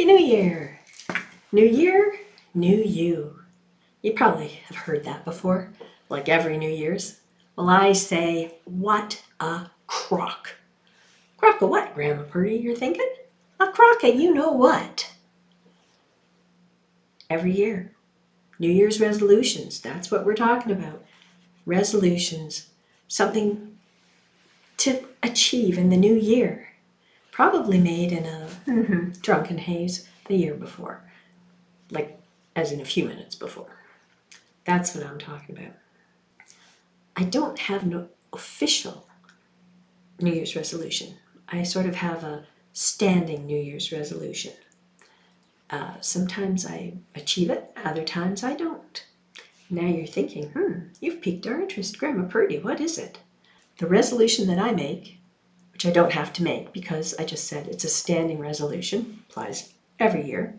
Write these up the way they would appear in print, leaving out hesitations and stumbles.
Happy New Year! New year, new you. You probably have heard that before, like every New Year's. Well, I say, what a crock. Crock of what, Gramma Perdie, you're thinking? A crock of you know what. Every year. New Year's resolutions, that's what we're talking about. Resolutions, something to achieve in the new year. Probably made in a drunken haze the year before. Like, as in a few minutes before. That's what I'm talking about. I don't have no official New Year's resolution. I sort of have a standing New Year's resolution. Sometimes I achieve it, other times I don't. Now you're thinking, you've piqued our interest, Gramma Perdie, what is it? The resolution that I make, which I don't have to make because I just said it's a standing resolution, applies every year,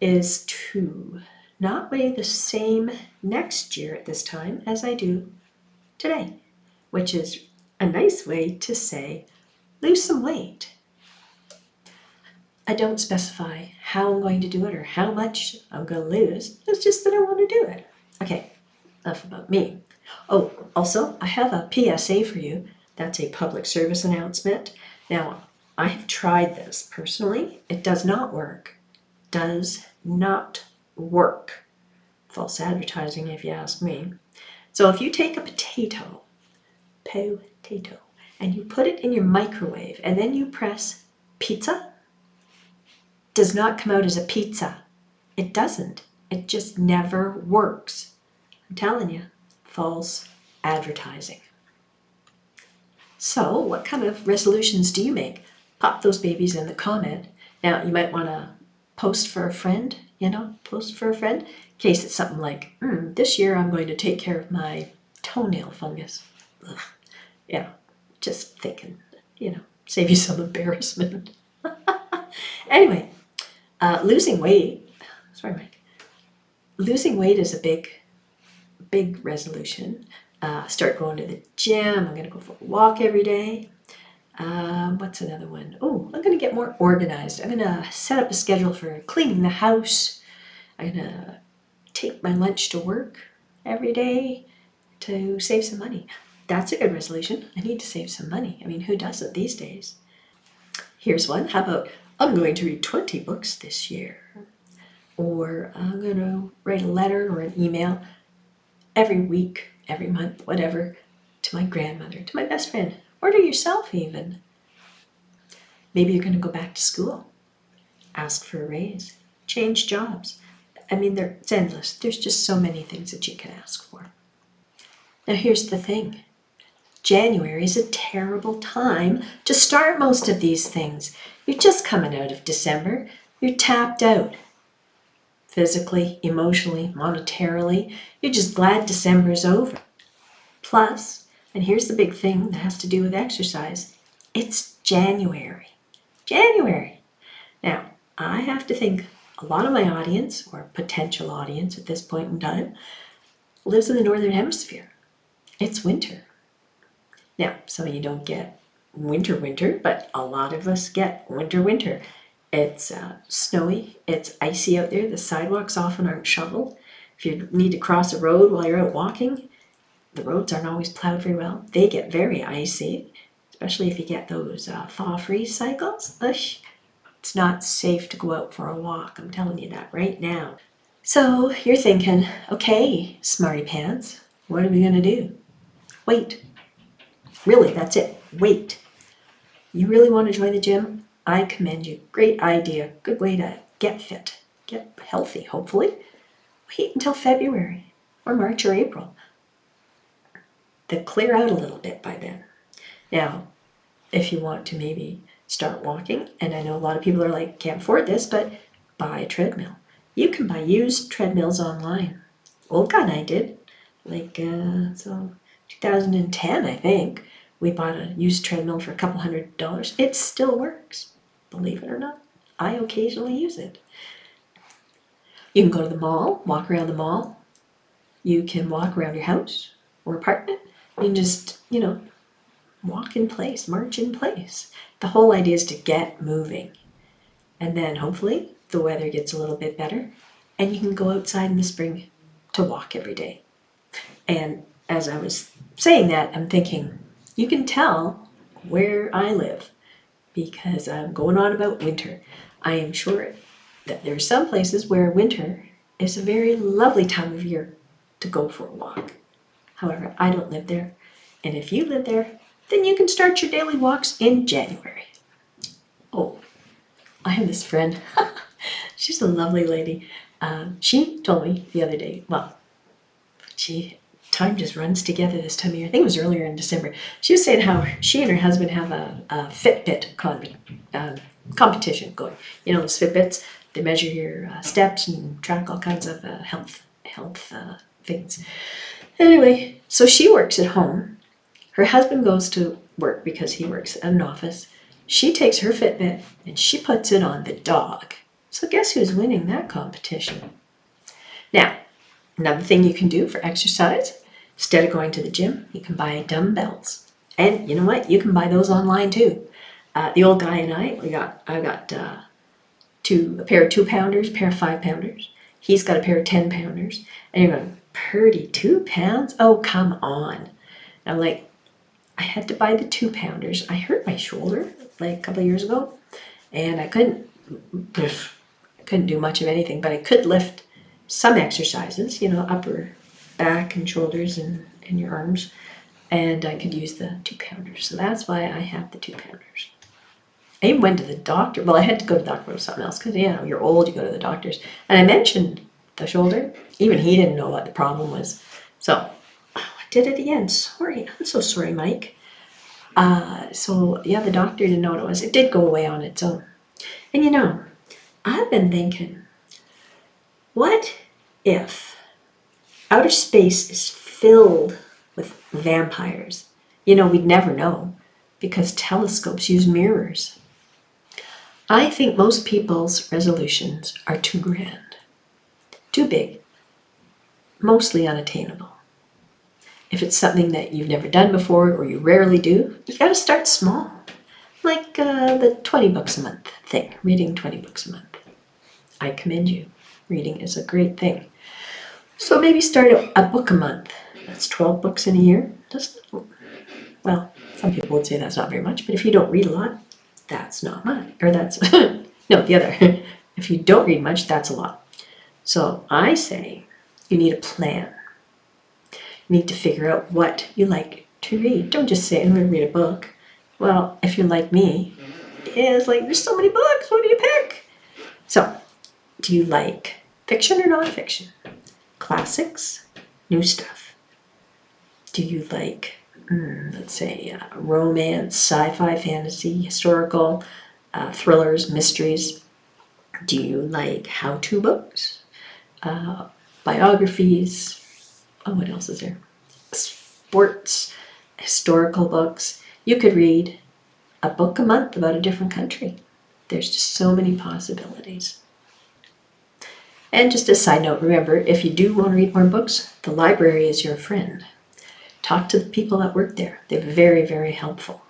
is to not weigh the same next year at this time as I do today, which is a nice way to say lose some weight. I don't specify how I'm going to do it or how much I'm going to lose. It's just that I want to do it. Okay, enough about me. Oh, also, I have a PSA for you. That's a public service announcement. Now, I have tried this personally. It does not work. Does not work. False advertising, if you ask me. So if you take a potato, and you put it in your microwave, and then you press pizza, does not come out as a pizza. It doesn't. It just never works. I'm telling you, false advertising. So what kind of resolutions do you make? Pop those babies in the comment. Now, you might want to post for a friend, in case it's something like, this year I'm going to take care of my toenail fungus. Ugh. Yeah, just thinking, save you some embarrassment. Anyway, losing weight, sorry, Mike. Losing weight is a big resolution. Start going to the gym. I'm going to go for a walk every day. What's another one? Oh, I'm going to get more organized. I'm going to set up a schedule for cleaning the house. I'm going to take my lunch to work every day to save some money. That's a good resolution. I need to save some money. I mean, who does it these days? Here's one. How about, I'm going to read 20 books this year. Or I'm going to write a letter or an email every week, every month, whatever, to my grandmother, to my best friend, or to yourself even. Maybe you're going to go back to school, ask for a raise, change jobs. I mean, it's endless. There's just so many things that you can ask for. Now here's the thing. January is a terrible time to start most of these things. You're just coming out of December. You're tapped out. Physically, emotionally, monetarily. You're just glad December's over. Plus, and here's the big thing that has to do with exercise, it's January. January. Now, I have to think a lot of my audience, or potential audience at this point in time, lives in the Northern Hemisphere. It's winter. Now, some of you don't get winter, but a lot of us get winter. It's snowy, it's icy out there, the sidewalks often aren't shoveled. If you need to cross a road while you're out walking, the roads aren't always plowed very well. They get very icy, especially if you get those thaw-freeze cycles. It's not safe to go out for a walk, I'm telling you that right now. So you're thinking, okay, smarty pants, what are we going to do? Wait. Really, that's it. Wait. You really want to join the gym? I commend you. Great idea. Good way to get fit. Get healthy, hopefully. Wait until February or March or April. They'll clear out a little bit by then. Now, if you want to maybe start walking, and I know a lot of people are like, can't afford this, but buy a treadmill. You can buy used treadmills online. Old guy and I did. 2010, I think. We bought a used treadmill for a couple $100. It still works, believe it or not. I occasionally use it. You can go to the mall, walk around the mall. You can walk around your house or apartment. You can just, walk in place, march in place. The whole idea is to get moving. And then hopefully the weather gets a little bit better and you can go outside in the spring to walk every day. And as I was saying that, I'm thinking, you can tell where I live because I'm going on about winter. I am sure that there are some places where winter is a very lovely time of year to go for a walk. However, I don't live there. And if you live there, then you can start your daily walks in January. Oh, I have this friend. She's a lovely lady. She told me the other day, well, time just runs together this time of year. I think it was earlier in December. She was saying how she and her husband have a Fitbit competition going. You know, those Fitbits, they measure your steps and track all kinds of health things. Anyway, so she works at home. Her husband goes to work because he works at an office. She takes her Fitbit and she puts it on the dog. So guess who's winning that competition? Now, another thing you can do for exercise, instead of going to the gym, you can buy dumbbells. And you know what? You can buy those online too. The old guy and I got a pair of 2-pounders, a pair of 5-pounders. He's got a pair of 10-pounders. And you're going, Perdie, 2 pounds? Oh, come on. And I'm like, I had to buy the 2-pounders. I hurt my shoulder like a couple of years ago, and I couldn't do much of anything, but I could lift some exercises, you know, upper back and shoulders and your arms, and I could use the 2-pounders. So that's why I have the 2-pounders. I even went to the doctor. Well, I had to go to the doctor for something else because, you know, you're old, you go to the doctors. And I mentioned the shoulder. Even he didn't know what the problem was. So I did it again. Sorry. I'm so sorry, Mike. So, yeah, the doctor didn't know what it was. It did go away on its own. And, you know, I've been thinking, what if outer space is filled with vampires? You know, we'd never know because telescopes use mirrors. I think most people's resolutions are too grand, too big, mostly unattainable. If it's something that you've never done before or you rarely do, you've got to start small. Like the 20 bucks a month thing, reading 20 books a month. I commend you. Reading is a great thing. So maybe start a book a month. That's 12 books in a year. Well, some people would say that's not very much, but if you don't read a lot, that's not much. Or that's, no, the other. If you don't read much, that's a lot. So I say you need a plan. You need to figure out what you like to read. Don't just say, I'm going to read a book. Well, if you're like me, it's like, there's so many books, what do you pick? So, do you like fiction or nonfiction? Classics, new stuff? Do you like, let's say, romance, sci-fi, fantasy, historical, thrillers, mysteries? Do you like how-to books, biographies? Oh, what else is there? Sports, historical books. You could read a book a month about a different country. There's just so many possibilities. And just a side note, remember, if you do want to read more books, the library is your friend. Talk to the people that work there. They're very, very helpful.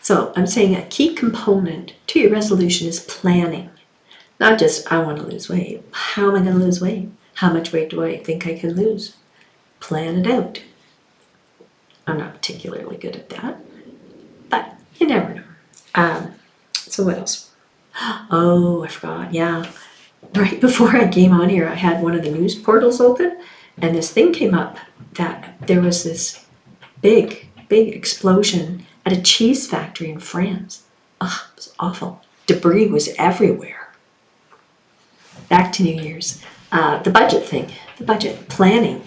So I'm saying a key component to your resolution is planning. Not just, I want to lose weight. How am I going to lose weight? How much weight do I think I can lose? Plan it out. I'm not particularly good at that, but you never know. So what else? Oh, I forgot. Yeah. Right before I came on here, I had one of the news portals open, and this thing came up that there was this big explosion at a cheese factory in France. Ugh, it was awful. Debris was everywhere. Back to New Year's. The budget thing, the budget, planning.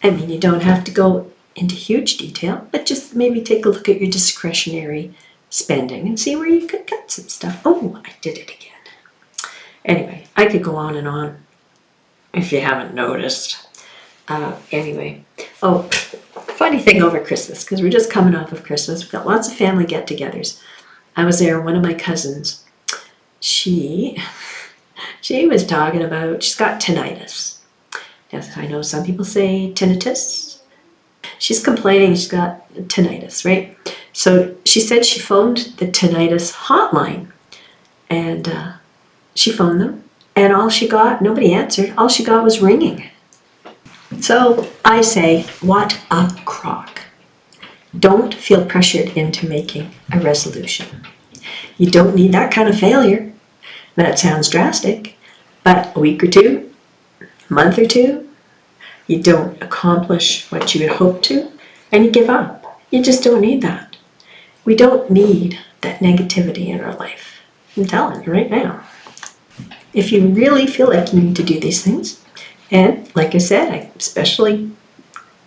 I mean, you don't have to go into huge detail, but just maybe take a look at your discretionary spending and see where you could cut some stuff. Oh, I did it again. Anyway, I could go on and on if you haven't noticed. Anyway, oh, funny thing over Christmas, because we're just coming off of Christmas. We've got lots of family get-togethers. I was there, one of my cousins, she was talking about, she's got tinnitus. Yes, I know some people say tinnitus. She's complaining she's got tinnitus, right? So she said she phoned the tinnitus hotline, And she phoned them, and all she got, nobody answered, all she got was ringing. So I say, what a crock. Don't feel pressured into making a resolution. You don't need that kind of failure. That sounds drastic, but a week or two, a month or two, you don't accomplish what you had hoped to, and you give up. You just don't need that. We don't need that negativity in our life. I'm telling you right now. If you really feel like you need to do these things, and like I said, I especially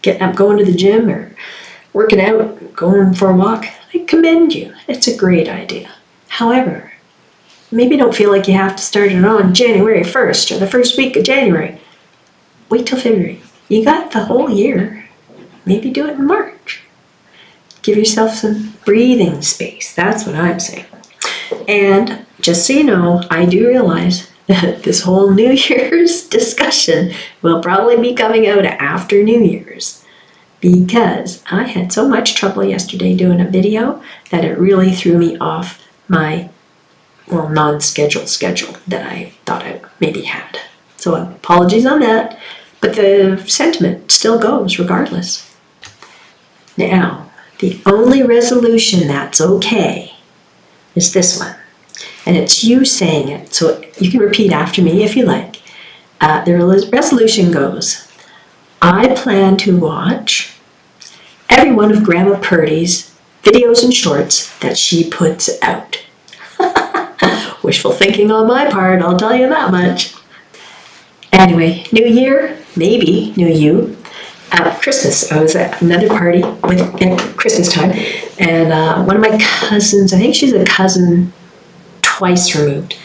getting up, going to the gym or working out, going for a walk, I commend you. It's a great idea. However, maybe don't feel like you have to start it on January 1st or the first week of January. Wait till February. You got the whole year. Maybe do it in March. Give yourself some breathing space. That's what I'm saying. And just so you know, I do realize that this whole New Year's discussion will probably be coming out after New Year's, because I had so much trouble yesterday doing a video that it really threw me off my, well, non-scheduled schedule that I thought I maybe had. So apologies on that, but the sentiment still goes regardless. Now, the only resolution that's okay is this one. And it's you saying it, so you can repeat after me if you like. The resolution goes, I plan to watch every one of Gramma Perdie's videos and shorts that she puts out. Wishful thinking on my part, I'll tell you that much. Anyway, New Year, maybe New You. Christmas, I was at another party at Christmas time, and one of my cousins, I think she's a cousin twice removed.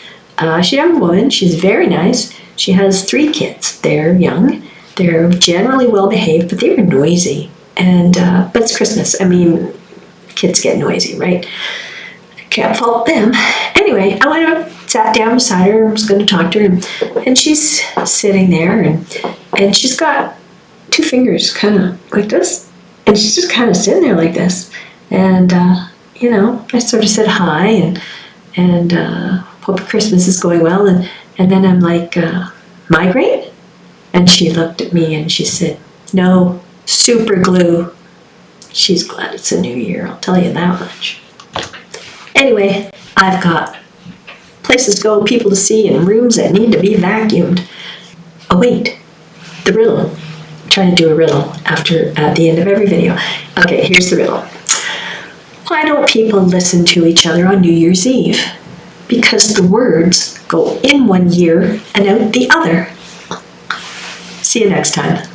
She's a young woman, she's very nice. She has 3 kids. They're young, they're generally well behaved, but they were noisy. And but it's Christmas, I mean, kids get noisy, right? Can't fault them. Anyway, I went up, sat down beside her, and was going to talk to her, and she's sitting there, and she's got 2 fingers kind of like this, and she's just kind of sitting there like this. And you know, I sort of said hi, and hope Christmas is going well, and then I'm like, migraine? And she looked at me and she said, no, super glue. She's glad it's a new year, I'll tell you that much. Anyway, I've got places to go, people to see, and rooms that need to be vacuumed. Oh wait, the riddle. I'm trying to do a riddle at the end of every video. Okay, here's the riddle. Why don't people listen to each other on New Year's Eve? Because the words go in one ear and out the other. See you next time.